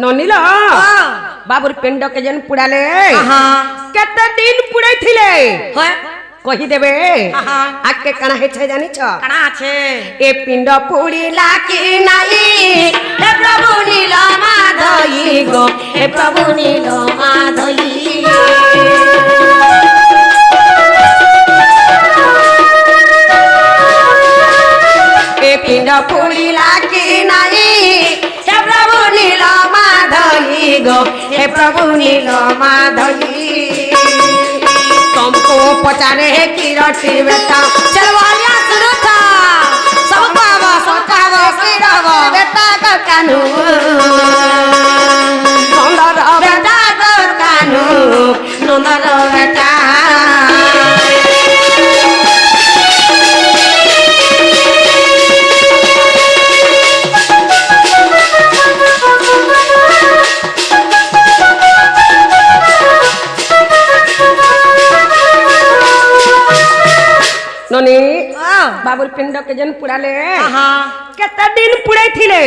ननिला बाबूर पिंड के जन पुड़ाले केते दिन पुड़ाई थिले कही देबे आके कणा हे छे जानि छ कणा আছে ए पिंड पुड़ीला की नाही हे प्रभु नीला माधई गो हे प्रभु नीला माधई ए पिंड पुड़ीला की नाही हे प्रभु नीला माधई गो हे प्रभु नीला माधई तुमको पचारे है की रोटी बेटा चलवालिया सुनो था सब कावा सिरावा बेटा का कानू नंदर बेटा का कानू नंदर बेटा ननी बाबूर पिंड के जन पुड़ाले केते दिन पुड़ाई थिले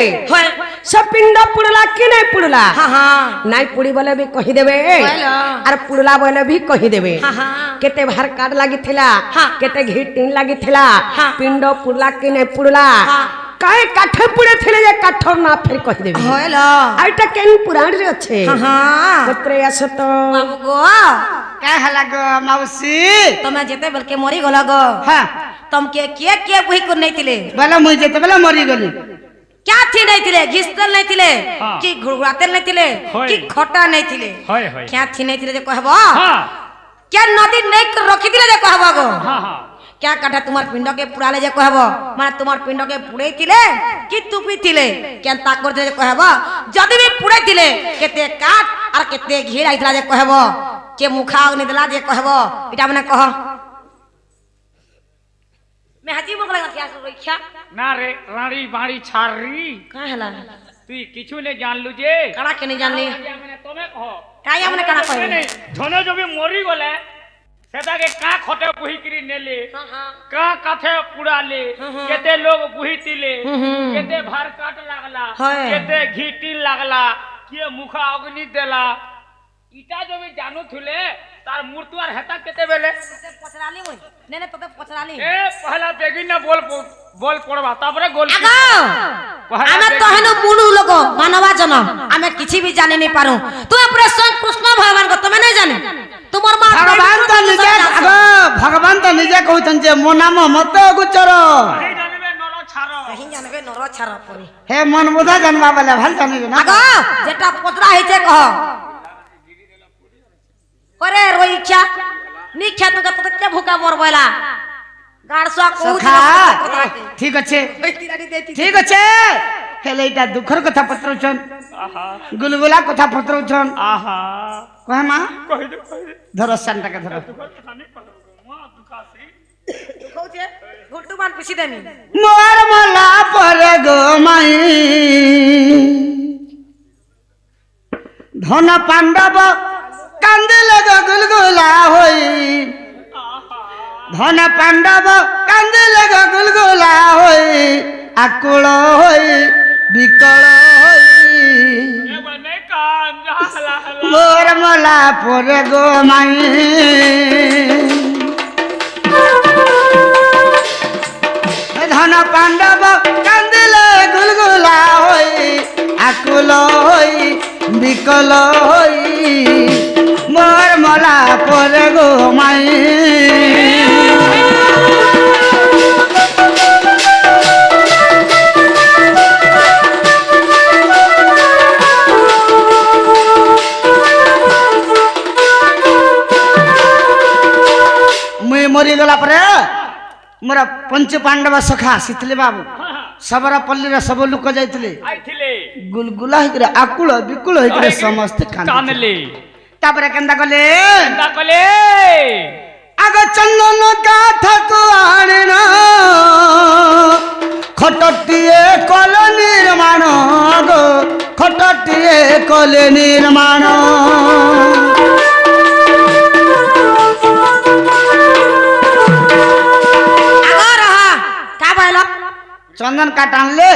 सब पिंड पुड़ला कि नहीं पुड़ला नहीं पुड़ी बोले भी कही देबे और पुड़ला बोले भी कही देबे केते भार काट लागी थिला केते घी टीन लागी थिला पिंड पुड़ला कि नहीं पुड़ला काहे काठे पुड़े थिले जे काठर ना फिर कही देबे होलो आइटा केन पुराण रे अच्छे पुत्रे आसो तो बाबू गो क्या हला गो मौसी तमे जेते बलके मरी गला गो हाँ तुम के बुही को नहीं थिले बोला मुझे जेते बोला मरी गली क्या थी नहीं थिले घिसतल नहीं थिले कि घुड़घुड़ातेल नहीं थिले कि खटा नहीं थिले क्या थी नहीं थिले जे कहबो क्या नदी नहीं रखी दिले जे कहबो गो क्या काठा तुम्हार पिंड के पुड़ाले जे कहबो माने तुम्हार पिंड के पुड़े थिले कि तुपी थिले क्या ताक करते जे कहबो जदी भी पुड़े थिले केते काट और केते घी आइतला जे कहबो के मुखा अग्नि दिला जे कहबो इटा मने कह मैं हाजी मगला क्या रक्षा ना रे रानी बाड़ी छारी का हला तू किछु ने जान लु जे कणा के नहीं जानली मैंने तमे कहो काया मने कणा कह नहीं धने जो भी मरी गले सेदा के का खटे बुही करी नेले का काथे पुड़ाले केते लोग बुही तिले केते भार काट लागला केते घीटी लागला के मुखा अग्नि देला इटा जो भी जानू थुले तार मूर्तुआर हेता केते बेले पचराली मोय नेने तते पचराली ए पहला बेगिन ना बोल पड़वा तापरे गोल आगो आमे तहनो मुनु लोग मानवा जन आमे किछि भी जानि नहीं पारू तू पूरे स्वयं कृष्ण भगवान को तमे नहीं जाने तुमर मां भगवान तो निजे कहतन जे मो नाम मत गुचर नहीं जानबे नरो छारो कहीं जानबे नरो छारो परी हे मन बुधा जन्मा वाला भल जानि ना आगो जेटा पचरा हेचे कह करे रोइछा निख्या तुका तते भूका मर बोला गाड़सा को ठीक अच्छे ठीक अच्छे हेले इटा दुखर कथा पत्रछन गुलगुला कथा पत्रछन आहा कहे मां कहि दे धर संटा के धर कथा नहीं पड़ो मां दुखासी दुखौ छे घुटू बान पिसी देमी मोर मला पर गो माई धन पांडव कांदिले गो गुलगुला होई धन पांडव कांदिले गो गुलगुला होई आकुल होई विकल होई ए बने कान हला हला मोर मला पर गो माई धन पांडव कांदिले गुलगुला होई आकुल होई विकल होई मोर मला पर गो माई मुई मरी गला पर मोर पंच पांडव सखा शीतले बाबू सबरा पल्ली सब लोक जाइतिले आइथिले गुलगुला हिकरे आकुल विकुल हिकरे समस्त कानले तापरे केंदा कले आग चंदन काठ को आणना खटटिए कल निर्माण गो खटटिए कल निर्माण চন্দন কাঠ আনলে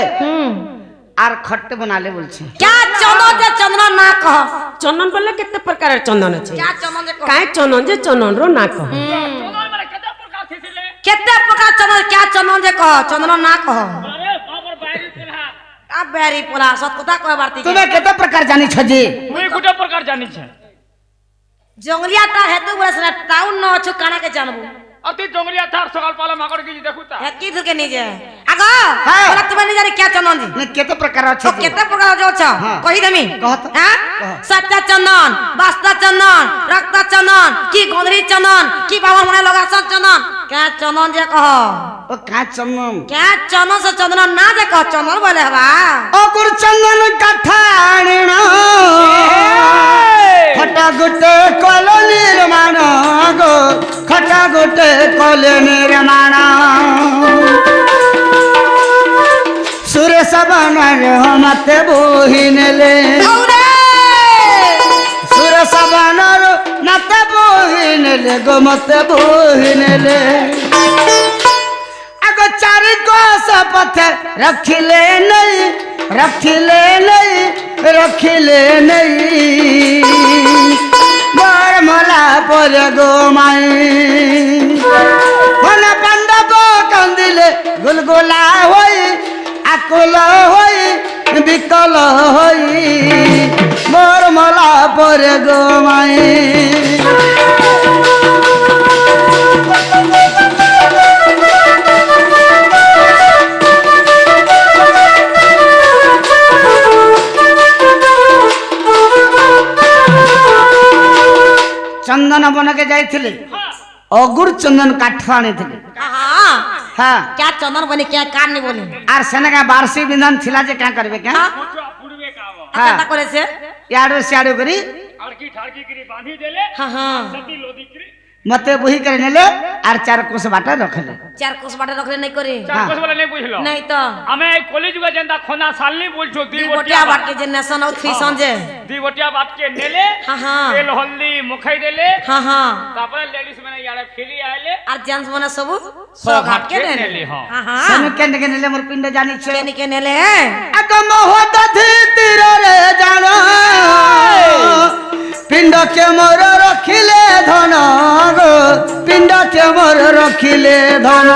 আর খট্টে বানালে বলছে क्या चंदन जे चंदन ना कह চন্দন বললে কেতে প্রকারের চন্দন আছে क्या चंदन जे कह কাই চন্দন যে চন্দন রো না কহ চন্দন মানে কেতে প্রকার থিছিলে केते प्रकार चंदन क्या चंदन जे कह चंदन ना कह আরে বাবার বাইরে পোলা आ बेरी पोला सत कथा कह बारती তুমি কেতে প্রকার জানিছ যে মুই গুটে প্রকার জানিছে जंगलिया ता हेतु बोले टाउन न अछु काना के जानबो অতি জঙ্গলিয়া থার সকাল পালা মাকড় কি দেখুতা हेकी थके निजे आगो हाँ। बोला तुम नहीं जाने क्या चंदन जी না কেতে প্রকার আছে तो केते प्रकार जो छ हाँ। कहि देमी कह तो। हां कह। सच्चा चंदन बास्ता चंदन रक्ता चंदन की गोंदरी चंदन की बाबा मने लगा सब चंदन क्या चंदन जे कह ও কা চন্দন क्या चंदन से चंदन ना जे कह चंदन बोले हवा অগুর চন্দন কাঠ আনিণ খটা গোটে কল নির্মাণ গো খটা গোটে কল নির্মাণ সুরেশ বনের মতে বহি নেলে औरे সুরেশ বনর মতে বহি নেলে গো মতে বহি নেলে আগ চারি কোষ পথে রখিলে নেই রখিলে নেই রখিলে নেই বরমলা পরে গো মাই হন পাণ্ডব কান্দিলে গুলগুলা হই আকুল হই বিকল হই বরমলা পরে গো মাই চন্দন বনকে যাইছিলে অগুর চন্দন কাঠ আনিଥିଲେ हां হ্যাঁ क्या चंदन बने क्या कान नहीं बोली আর সেনাকা বার্ষিক বিধান ছিলা যে কা করবে কে পুড়বে কাও हाँ। क्या करे से ইয়াড়ো সিয়াড়ো করি আর কি ঠাড়কি করি বাঁধি দেলে हां हां সতি লদি করি মতে বহি করে নেলে আর চার কোষ বাটা রখলে चार कोस बाटे रखले नहीं करे চার কোস বলে নেই বুঝলো नहीं तो আমি এই কলিযুগে যেটা খোনা সালনি বলছো दी बोटिया बाट के जे नेशन और थ्री संजे দুই বটিয়া বাটকে নেলে हां हां তেল হলদি মুখাই দেলে हां हां তারপরে লেডিস মানে ইয়ারে ফিরি আইলে और जेंट्स मने सब सौ सौ घाट घाट के के नेले नेले, हाँ। हां हां সেনু কেন কে নেলে মোর পিণ্ড জানিছে केनी के नेले আগ মহত ধীর রে জান পিণ্ড কে মোর রখিলে ধন গো পিণ্ড কে মোর রখিলে ধন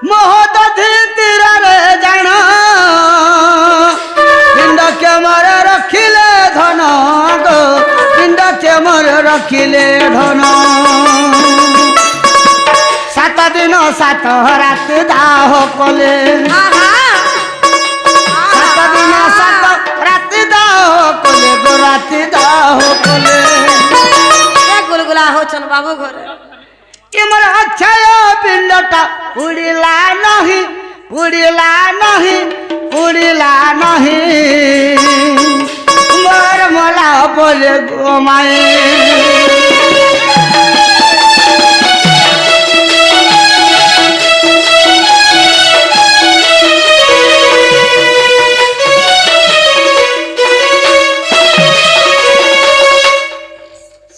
মহত ধীর রে জান পিণ্ড কে মোর রখিলে ধন গো পিণ্ড কে মোর রখিলে ধন সাত দিন সাত রাত দাহ কলে हां हां সাত দিন সাত রাত দাহ কলে গো রাত দাহ কলে ए गुलगुला हो चल बाबू घर ইমর অক্ষয় পিণ্ডটা উড়িলা নহি উড়িলা নহি উড়িলা নহি মোর মলা বলে গো মায়ে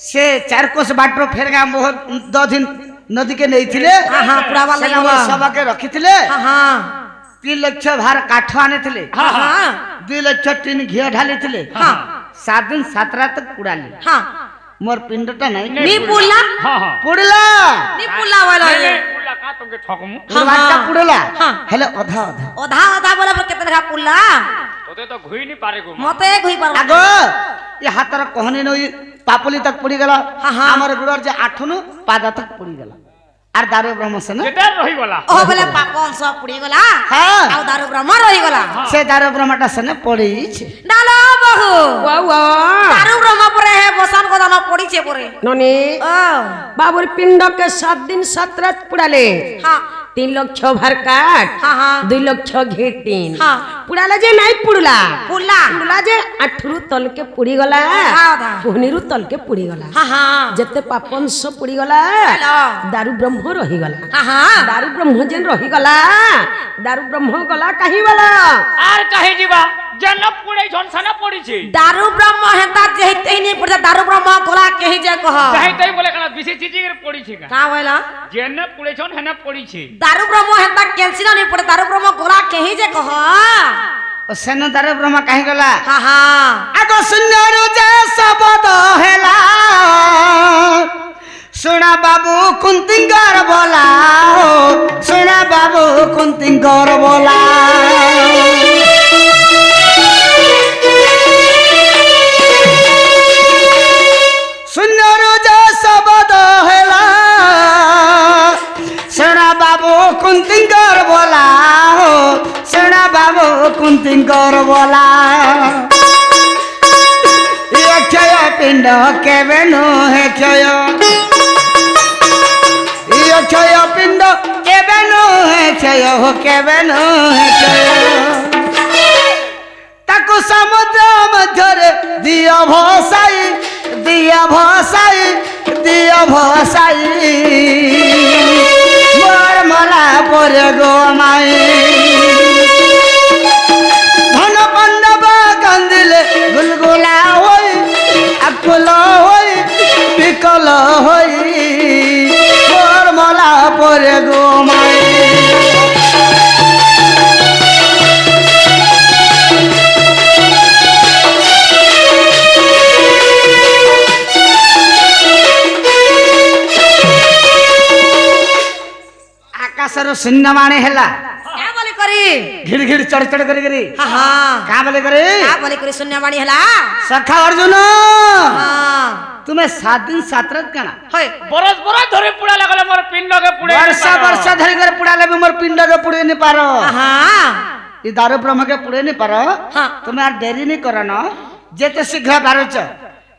সে চার কোষ বাটর ফেরগা মোহ 10 দিন নদীকে নেইছিলে हां हां पूरा वाला সেনা हुआ সবাকে রখিଥିଲେ हां हां 3 লক্ষ ভার কাঠ আনিଥିଲେ हां हां 2 লক্ষ টিন ঘিয়া ঢালিଥିଲେ हां 7 দিন 7 রাত পুড়ালি हां মোর পিণ্ডটা নাই नी पुला হ্যাঁ হ্যাঁ পুড়লা नी पुला वाला পুলা কা তোকে ঠকমু পুরবাটা পুড়লা हाँ। হেলে অধা অধা ओधा ओधा बोले पर केते लगा पुला তোতে তো ঘুই নি পারে গো मते घुई पर আগো ই হাতর কহনি নই পাপলি তক পুড়ি গেল हाँ, हाँ। আমার গুড়র যে আঠুনু পাদা তক পুড়ি গেল আর দারু ব্রহ্মসেন যেটা রহি গলা ओ बोले पापन सब पुड़ी गला হ্যাঁ आउ दारू ब्रह्म रही गला সে দারু ব্রহ্মটা সেনে পড়িছে डालो बहु ওয়া ওয়া दारू ब्रह्म परे है बसन को दाना पड़ी छे परे ননি ओ বাবুর পিণ্ডকে 7 দিন 7 রাত পুড়ালে हां 3 লক্ষ ভার কাঠ हां हां 2 লক্ষ ঘি টিন हाँ। पुड़ाला जे नहीं पुड़ला पुड़ला पुड़ला जे आठरू तल के पुड़ी गला पुहनीरू तल के पुड़ी गला हाँ हाँ जते पापंश पुड़ी गला दारू ब्रह्म रही गला हाँ हाँ दारू ब्रह्म जेन रही गला दारू ब्रह्म गला कहीं वाला আর কাহি দিবা জন্য পুড়ে ঝনসানা পড়িছে दारू ब्रह्म हेता जेते ही नहीं पड़ता दारू ब्रह्म गोला कही जे कह তাই তাই বলে কেন বিশেষ চিচির পড়িছে কা का होइला জন্য পুড়েছন হেনা পড়িছে दारू ब्रह्म हेता कैंसिल नहीं पड़ता दारू ब्रह्म गोला कही जे कह ओ सेन दारू ब्रह्म काहे गला हाँ हाँ आगो सुन्नरु जे शब्द हेला सुना बाबू कुंतिंगर बोला सुना बाबू कुंतिंगर बोला सुन्नरु जे शब्द हेला सुना बाबू कुंतिंगर बोला सुना बाबू कुंतिंगर बोला क्षय पिंड केवेनु हे क्षय क्षय पिंड केवेनु हे क्षय हो केवेनु हे क्षय ताकु समुद्र मध्यरे दिया भसाई दिया भसाई दिया भसाई मोर मला पर गो माई धन पांडव कांदिले गुलगुला होई अकुल होई विकल होई मोर मला पर गो माई आकाशर शून्यमाणे हेला क्या बोले करी घिड़ घिड़ चढ़ चढ़ करी करी हाँ हाँ का बोले करे क्या बोले करी शून्यवाणी हला सखा अर्जुन हाँ तुम्हें 7 दिन 7 रात काना होय বরস বরস ধরে পুড়া লাগলে মোর পিণ্ডকে পুড়ে वर्षा वर्षा धरी कर पुड़ा ले मोर पिंड के पुड़े नहीं पारो हाँ ये दारू ब्रह्म के पुड़े नहीं पारो हाँ। तुम्हें यार देरी नहीं करो ना जेते शीघ्र पारुच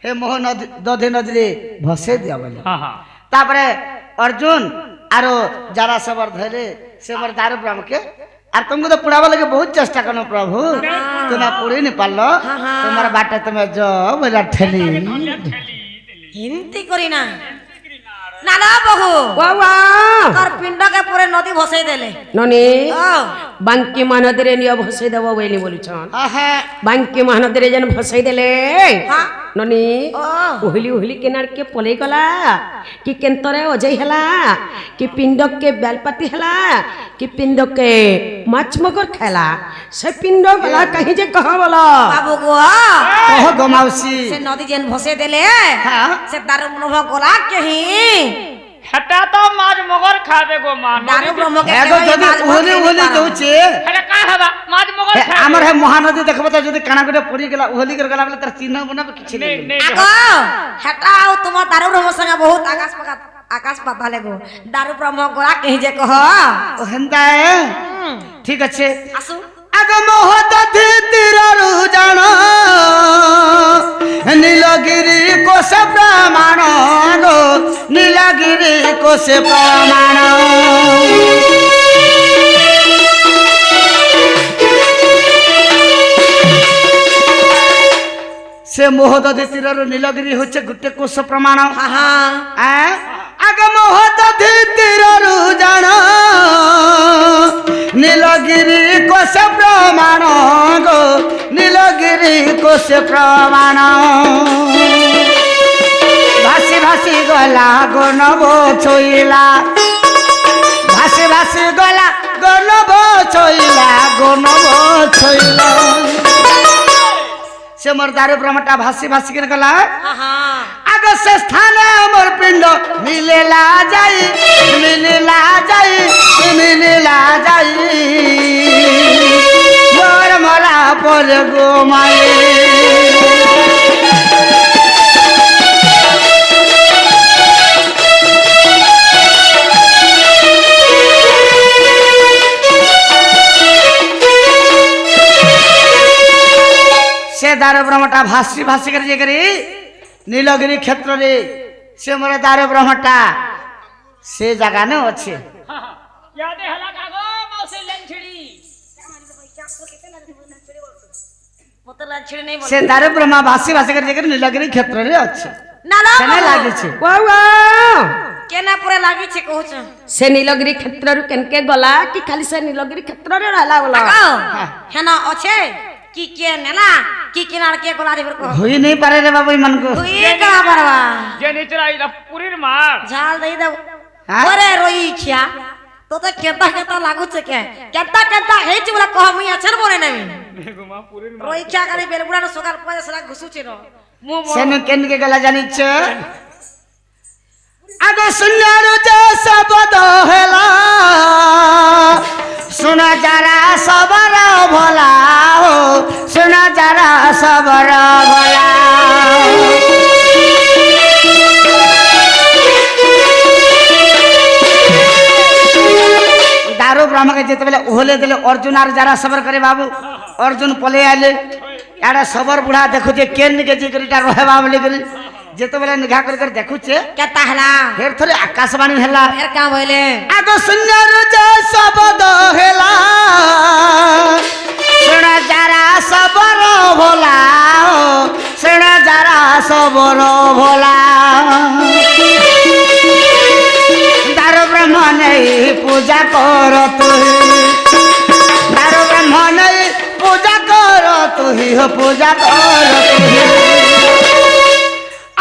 हे मोह नदी दधे नदी रे भसे दिया बोले হ্যাঁ হ্যাঁ तापरे अर्जुन आरो जरा सबर धरे से मोर दारू ब्रह्म के और तुमको तो पुड़ावा लगे बहुत चेष्टा करनो प्रभु तुम्हें पुड़े नहीं पालो तुम्हारा बाटे तुम्हें जो बोला ठेली हिंती करी ना ना ना बहु वाह वाह कर पिंड के पूरे नदी भसाई देले ननी ओ बांकी महानदी नियो भसई देव बोली बोलुछन आहा बांकी महानदी जेन भसई देले हाँ ननी ओ उहली उहली किनार के पले गला कि केंतरे अजय हला कि पिंड के बेलपाती हला कि पिंड के माछ मगर खेला से पिंड गला कहीं जे कहा बोला बाबू गो कहो गमाउसी से नदी जेन भसे देले हाँ। से दारू ब्रह्म गोला कही হেটা তো মাছ মগর খাবে গো মা दारू ब्रह्म के एगो केवल जदी माछ उहली मछली उहली पारा। दउचे হেটা কা হবা মাছ মগর हे খাবে हमर है महानदी देखबो त जदी काना गटे पड़ी गेला उहली कर गेला बले तर चिन्ह बना किछ নেই नहीं নেই आगो हेटा आओ तुम दारू ब्रह्म संगे बहुत आकाश पाताल गो दारू ब्रह्म गोला कही जे कह ओ हंदा है ठीक अच्छे आसु आग मोहत तीररु जान नीलगिरी को से प्रमाण गो नीलगिरी को से प्रमाण से मोहदधी तीररु नीलगिरी होचे गुटे कोश प्रमाण हाँ हाँ आग मोहदधी तीररु जान नीलगिरी कोश प्रमाण गो नीलगिरी कोश प्रमाण भासी भासी गला गो नबो छोइला भासी भासी गला गो नबो छोइला गो नबो छोइला से मोर दारू ब्रह्मटा भासी भासी के गला हाँ हाँ आग से स्थान मोर पिंड मिलेला जाई मिलेला जाई मिलेला जाई मोर मला पर गो माई से दारू ब्रह्मटा भासी भासी कर जे करी नीलगिरी क्षेत्र रे से मोर दारू ब्रह्मटा से जगह न अच्छे यादे हला कागो मौसे लेन छिड़ी তো লাগ ছেড়ে নেই বল সে দারু ব্রহ্মা ভাসি ভাসি করে যেখানে নীলগিরি ক্ষেত্রে আছে না না সেনে লাগিছে ও ও কেনা পরে লাগিছে কହୁଛ ସେ ନୀଳଗିରି କ୍ଷେତ୍ରରୁ କେନକେ ଗଲା କି ଖାଲି ସେ ନୀଳଗିରି କ୍ଷେତ୍ରରେ ରହିଲା ବୋଲା হেনা আছে কি কে নেলা কি কিনার কে গলা দেবর কহ হই নাই পারে রে বাবু ইমান কো তুই কা পারবা যে নিচরা ইলা পুরীর মার ঝাল দেই দাও হ্যাঁ? ওরে রই খিয়া তো তো কেতা কেতা লাগুছে কে কেতা কেতা হেইছি বলা কহ মুই আছর বনে নেমি গুমা পুরীর মার রই খিয়া গালি বেলগুড়া সকাল পয়সা সারা ঘুসুছে র মু সেনে কেনকে গলা জানিছ আগে সুন্দর যে শব্দ হেলা শোনা যারা সবর ভোলা হো শোনা যারা সবর ভোলা दारू ब्रह्म के जिते बेले ओहले देले अर्जुन आर जरा सबर करे बाबू अर्जुन पले आले याडा सबर बुढ़ा देखु जे केन के जी करिटा रहबा बोले करी जेते बेले निघा कर देखु छे केता हला फेर थोड़े आकाशवाणी हेला फेर का भइले आगो सुंदर जे शब्द हेला सुना जरा सबर भोला सुना जरा सबर भोला दारू ब्रह्म नहीं पूजा करो तू दारू ब्रह्म नहीं पूजा करो तू ही हो पूजा करो तू ही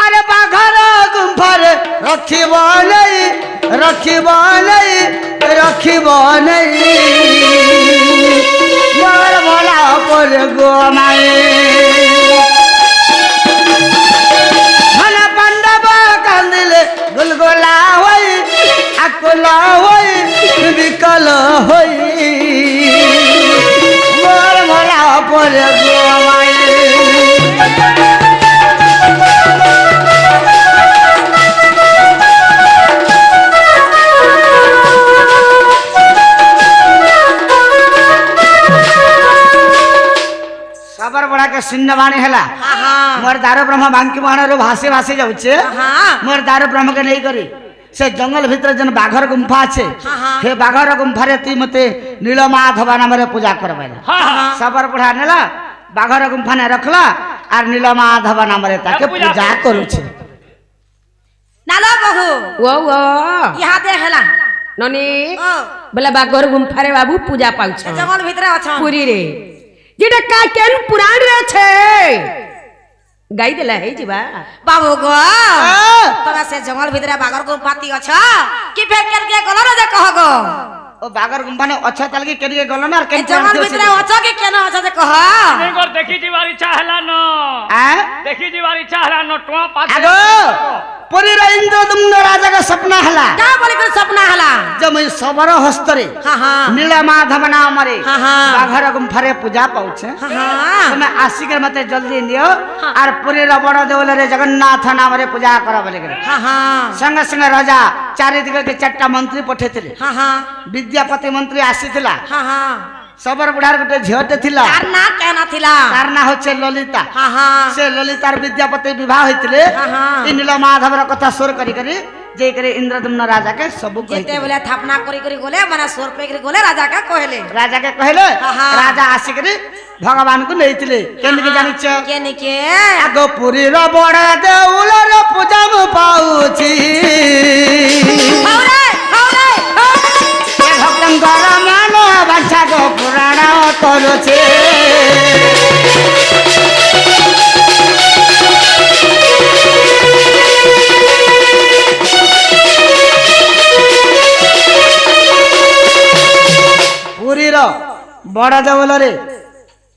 अरे बाघर गुंफर रखिब नहीं रखिब नहीं रखिब नहीं मोर भोला पर गो माई मन पांडव कांदिले गुलगोला होई आकुला होई विकल होई मोर भोला पर गो माई सबर बड़ा के शून्य बाणी हेला मोर दारू ब्रह्म बांकी बाणर भासी भासी जाउछे मोर दारू ब्रह्म के नहीं करी से जंगल भीतर जन बाघर गुंफा আছে हे बाघर गुंफारे तुई मते नीलमाधव नाम रे पूजा करबैला सबर बड़ा नेला बाघर गुंफा ने रखला आर नीलमाधव नाम रे ताके पूजा करूछे नालो बहु ଓ ଓ यहाँ दे हला ନନି ओ ବୋଲେ ବାଗର ଗୁମ୍ଫାରେ ବାବୁ ପୂଜା ପାଉଛ जंगल भीतर अछ ପୁରୀରେ যেটা কা কেন পুরাণରେ আছে ଗାଇ ଦେଲା ହେଇ ଯିବା बाबू गो तोरा से जंगल भीतर बागर को पाती अछ कि फेर केन के गलो रे कह गो ओ बाघर गुंफा ने अच्छा तल के केरिए गलो ना के जंगल भीतर अछ कि केन अछ से कह नहीं कर देखी जीवार इच्छा हला न आ देखी जीवार इच्छा हला न टोआ पाछे आगो पुरी रे इंद्रदम्न राजा का सपना हला का बोली कर सपना हला जब मैं सबर हस्तरे हां हां नीलमाधव नाम रे हाँ, हाँ। बाघर गुंफारे पूजा पाउछे हां તમે આશીકે મતે જલ્દી નિયો આર પુરી ર બડ દેવલે રે જગન્નાଥ નામ રે પૂજા કર બોલે કરે हां हां संग संग राजा चारि दिग के चारटा मंत्री पठेतिले हां हां विद्यापति मंत्री आसीथिला हां हां सबर बुढ़ार गोटे झियटे थिला तार ना केना थिला तार ना होचे ललिता हां हां से ललितार विद्यापति विवाह होइतिले हाँ, हाँ। इ नीलमाधव र कथा सोर करी करी जे करे इंद्रदम्न राजा के सब जेते कहिते बोले थापना करी गोले माने सोर पे करी गोले राजा का कहले राजा के कहले हाँ, हाँ। राजा आसिकरी भगवान को नैतिले केन के जानिछ केने के आगो पुरी र बड़ देउल र पूजा म पाउछि हौरे हौरे ए भक्तंकर मानो बाछा गो पुराण करूछि पुरी र बड़ देउल रे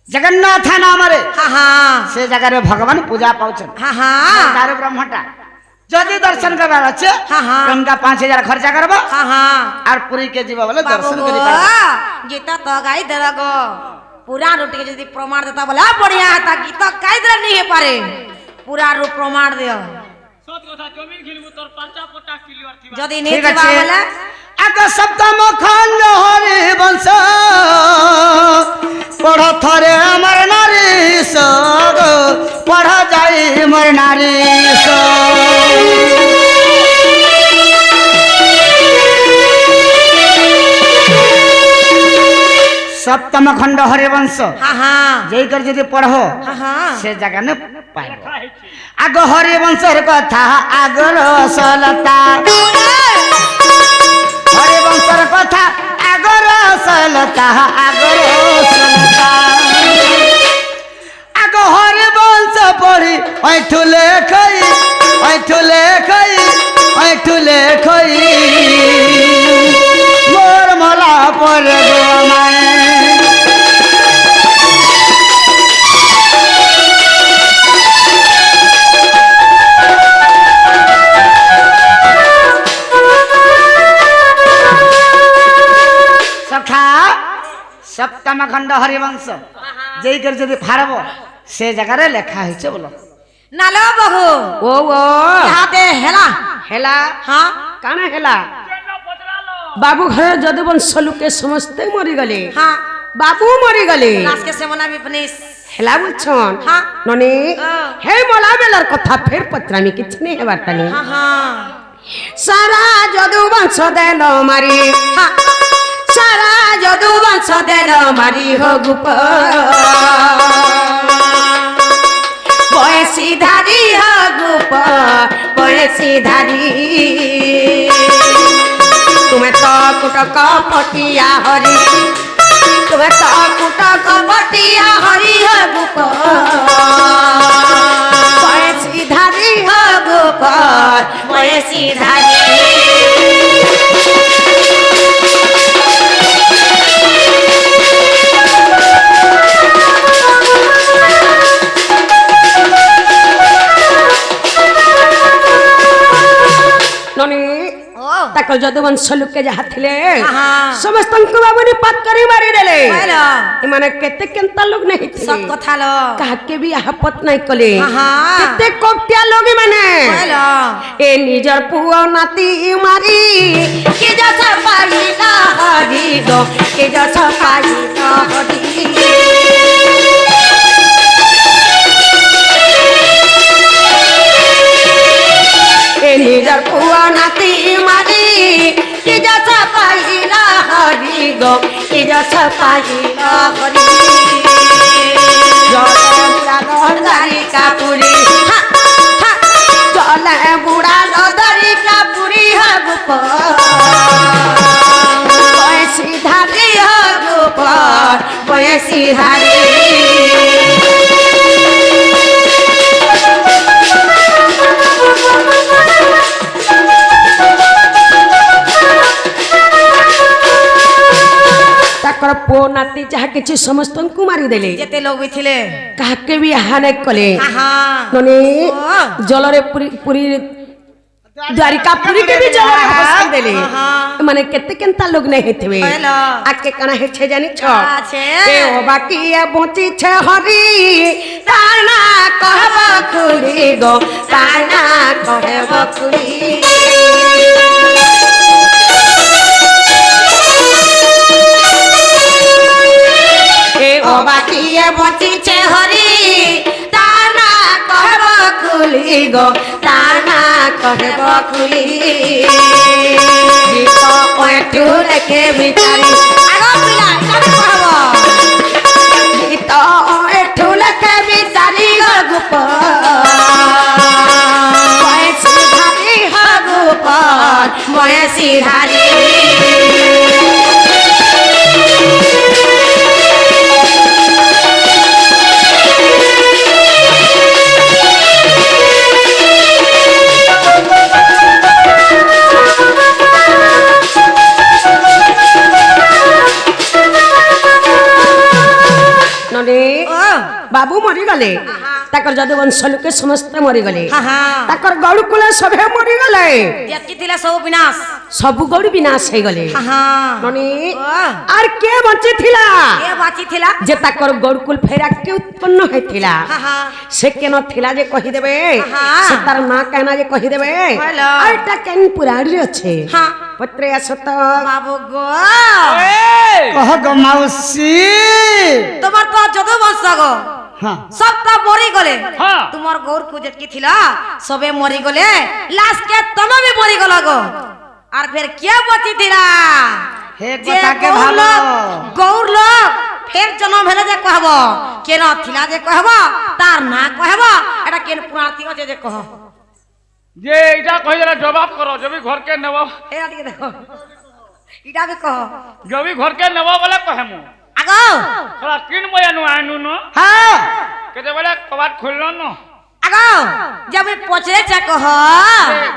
जगन्नाथ नाम रे हां हां से जगह रे भगवान पूजा पाउछन हां हां दारू ब्रह्मटा जदि दर्शन करबार अच्छे हाँ, हाँ। टंका 5000 खर्चा करबा हां हां आर पुरी के जीवा बोले बाबू दर्शन गो करी पारबा गीता तो गाई देला गो पूरा रोटी के यदि प्रमाण देता बोला बढ़िया था गीता गाई देला नहीं है पारे पूरा रूप प्रमाण दियो सत कथा जमीन खिलबु तोर 50 क्लियर थिबा यदि नहीं ठीक दिवा अच्छे बोला आका सप्तम खंड हरि वंश पढ़ थरे अमर नारी सग पढ़ जाई मर नारी सप्तम खंड हरिवंश हाँ हाँ जईकर यदि पढ़ो हाँ हाँ से जगह ने पाइबो आग हरिवंशर कथा आगर असलता हरिवंशर कथा आगर असलता आगर असलता आग हरिवंश पढ़ी ऐठुले खई मोर मला पर गो माए सखा सप्तम खंड हरिवंश जईकर यदि फारब से जगह रे लेखा होइছে बोलो नालो बहु ओ हाते हेला हेला हाँ काना हेला बाबू घर যদুবংশ লোকে সমস্তে মরি গলে हाँ बाबू मरी गले लाश के सेमना भी अपने हेला बुझछन हाँ ननी हे मला बेलर कथा फेर पत्रामी किछ नहीं हेबार तानी हाँ हाँ सारा যদুবংশ দেল মারি हाँ सारा যদুবংশ দেল মারি हो गुप बयसी धारी हो गुप बयसी धारी तुम्हें तो कुटक पटिया हरी तुम्हें तो कुटक पटिया हरी हो गुप बयसी धारी हो गुप बयसी धारी ननी ताकर যদুবংশ লোকে যাহা থিলে সমস্তଙ୍କୁ বাবুনি পাত করি মারি দেলে এমানে কেতে কেনতা লোক নাই থিলে सब कथा लो কাহাকে বি আপত নাই কলে हाँ কেতে কপটিয়া লোক মানে हेलो এ নিজর পুଅ নাতি মারি কে যছ পাইলা হরি গো কে যছ পাইলা হরি নিজর পুয়া নাতি মারি কি যছ পাইলা হরি গো কি যছ পাইলা হরি জলে বুড়া লদারি কাপুরি জলে বুড়া লদারি কাপুরি হগুপ বয়সী ধারি হগুপ বয়সী ধারি ताकर पो नाती जहा किछि समस्तଙ୍କୁ मारी देले जेते लोग भी थिले काके भी हाने कले हाँ हाँ नने जलरे पुरी पुरी द्वारिका पुरी के भी जलरे हस्ती देले माने केते केनता लोग नै हेथबे हेलो आके काना हेछे जानि छ আছে ए ओ बाकी ए बंची छे हरी ताना कहब खुली गो ताना कहब खुली ओ बाकी ए बंची छे हरी ताना कहब खुली गो ताना कहब खुली गीत ओठू लेके बिचारी आगो पिला जाने कहब गीत ओठू लेके बिचारी गो गुप बयसी धारी हो गुप बयसी धारी बाबू मरी गले ताकर যদুবংশ লোকে समस्त मरी गले ताकर गौड़कुल सभे मरी गले जति थिला सब विनाश सब गौड़ विनाश हे गले ननी आर के बंची थिला के बाची थिला जे ताकर गौड़कुल फेरा के उत्पन्न हे थिला से केन थिला जे कहि देबे से तार ना कहना जे कहि देबे आइटा केन पुराड़ी अछि पत्रे असत बाबू गो कह गो माउसी তোমার তো যদুবংশ গো हाँ सबटा मरी गले हाँ। तुम्हार गौर को जेटकी थिला सबे मरी गले लास्ट के तमे भी मरी गला गो और फिर क्या बची थिला হে যে কথাকে গৌর ভালো লোক গৌর লোক ফের জন্ম হেলে যে কহব কেন থিলা যে কহব তার না কহব এটা কেন পুরাতি আছে যে কহ যে এটা কই জরা জবাব করো জবি ঘরকে নেব এ আদিকে দেখো এটা বি কহ জবি ঘরকে নেব বলে কহেমু আগো তোরা তিন বয়ানু আনু ন হ্যাঁ কেতে বলে কবাট খুলল ন আগো जब पचरे चा कह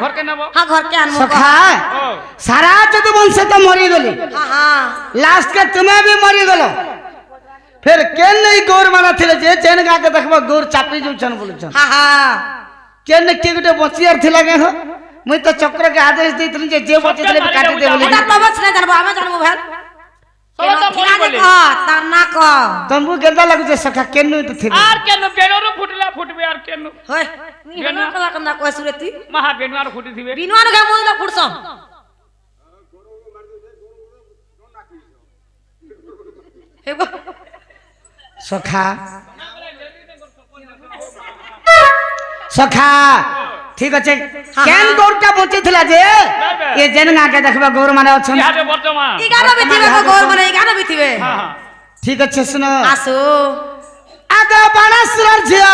ঘরকে নেব हां घर के अनमो सखा ও सारा जदु वंश तो मरी गली हां हां लास्ट के तुम्हें भी मरी गलो फिर केन नहीं गौर माना थिले जे चैन गा के देखबो गौर चापी जुछन बोलछन हां हां केन के गुटे बचियार थिला गे हो मुई तो चक्र के आदेश देतनी जे बचे थिले भी काटी दे बोली ओटा तबच नहीं जानबो हमें जानबो भेल सब तो मरी गले तार ना क तुमको गेंदा लागु जे सखा केन नहीं तो थिले আর কেন বেনরু ফুটলা ফুটবে আর কেন होय नी बेना। ना कला कना कोई सुरती মহা বেনু আর ফুটি দিবে बिनवान के मुंह ला फुरसो हेबो सखा सखा ठीक আছে কেন গৌরটা বচে थिला जे ये जन गा के देखबो गौर माने अछन ইহাতে বর্তমান 11 बिथिबे को गौर माने 11 बिथिबे হ্যাঁ হ্যাঁ ठीक আছে सुनो आसो आगा बाणासुर झिया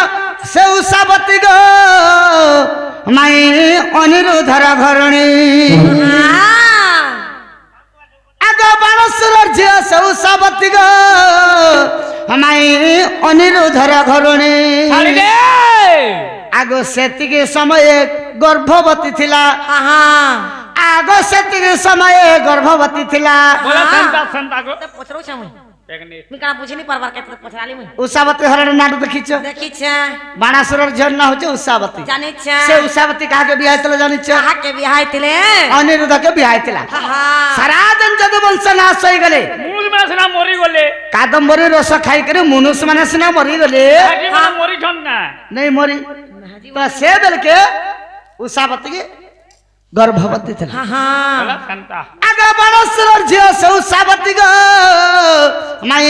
से उषावती गो माई अनिरुद्धर घरणी हां आगा बाणासुर झिया से उषावती गो माई अनिरुद्धर घरणी ছাড়ি দে आगो सेतिके समय गर्भवती थिला हां हां आगो सेतिके समय गर्भवती थिला বলা সন্তা সন্তা গো तो पछरो छ मुई একনি मी का पूछनी परवार के पछराली मुई उषावती हरण नाटक देखिছো देखी छ बाणासुर झर ना होचे उषावती जानी छ से उषावती कहा के बियाह तले जानिछ कहा के बिहाय तिले अनिरुद्ध के बियाह थिला हां हां सारा दिन जदु वंश नाश होई गले মুজ মানে সিনা মরি গলে कादम्बरी रस खाई करे मनुष्य माने सिना मरी गले আগে মানে মরি ঝন না नहीं मरी तो से बेल के उषावती के गर्भवती थिला हां हां বলা সন্তা आगा बाणासुर झियो से उषावती गो माई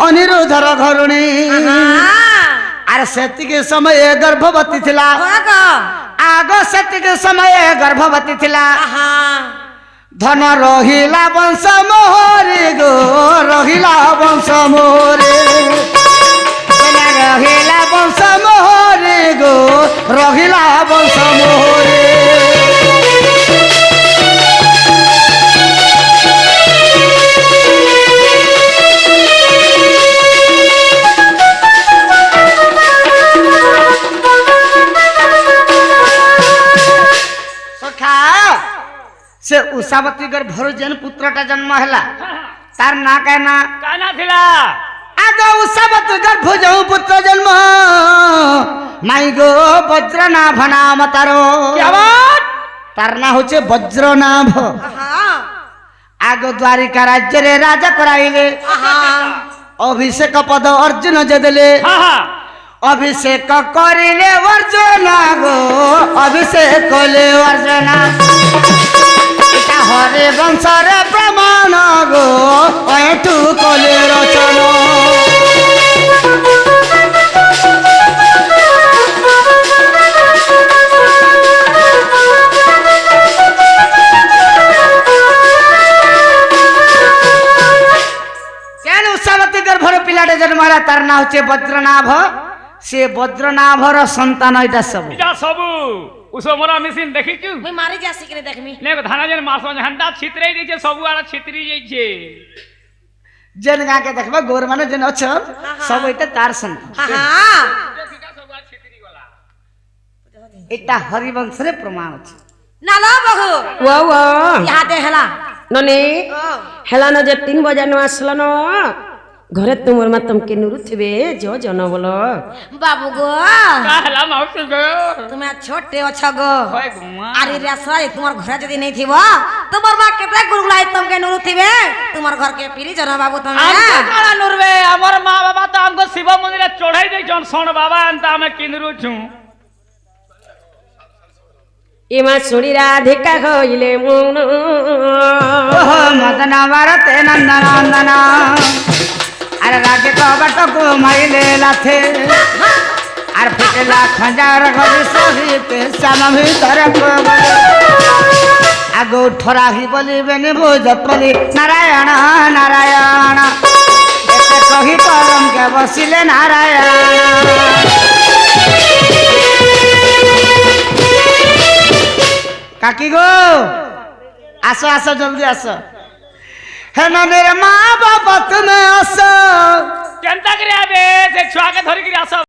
अनिरुद्धर घरणी हां आर सेतिके समय गर्भवती थिला होगा आगो सेतिके समय गर्भवती थिला हां धन रहिला वंश मोहरे गो रहिला वंश मोहरे धन रहिला वंश मोहरे गो रहिला वंश मोहरे सखा से उषावती गर्भर जेन पुत्रटा जन्म हैला तार ना कहना কানা থিলা आगो उषावती गर्भ जो पुत्र जन्म माई गो वज्रनाभ नाम तारो কি আবার तार ना होचे वज्रनाभ हां आगो द्वारिका राज्य रे राजा कराइले हां अभिषेक पद अर्जुन जदले হ্যাঁ হ্যাঁ अभिषेक करिले अर्जुन गो अभिषेक कले अर्जुन इटा हरे वंश रे प्रमाण गो ऐठु कले रचन केन उषावती गर्भर पिलाटे जन्मला तार ना होचे वज्रनाभ से वज्रनाभर संतान एटा सब এটা সবু উসো মোরা মেশিন দেখিছু मैं मारी जासी के देखमी নে ধানা যেন মাছ হান্ডা ছিতরাই দিছে সবু আর ছিতরি যাইছে जेन गा के देखबा गोर माने जेन अछ सब एटा तार संतान हां एटा हरिवंश रे प्रमाण अछि ना लो बहु वो वो यहाँ दे हला ननी हेला न जे 3 बजे न आसला न घरे तुमर मा तमके नुरुथिबे जो जन बोलो बाबू गो কাহলা মাউসি গো তুমি छोटे अछ गो হয় গুমা अरे रेसा तुम्हार घर जदी नहीं थिबो तुम्हार मां केते गुरगुलाई तुमके नुरु थिबे तुम्हार घर के पीरी जन बाबू तुमे আমকে কালা নুরবে আমার মা বাবা তো আমগো শিব মন্দিরে চড়াই দেইছন শোন বাবা আনতা আমি কিনরু ছু इमा सुड़ी राधिका होइले मन ओह मदन भारते नंदन नंदन अरे राधे को बट को माइले लाथे आर फुटला खंजार घड़ी सहित श्याम भीतर को ଆଗ ଠରାହି ବୋଲିବେନି ବୁଝତ ବୋଲି ନାରାୟଣ ନାରାୟଣ ଏତେ କହି ପରମକେ ବସିଲେ ନାରାୟଣ। কাকি গো আসো আসো জলদি আসো হে ননের মা বাবা তুমি আসো কেনতা করে আবে সে ছুয়াকে ধরি করে আস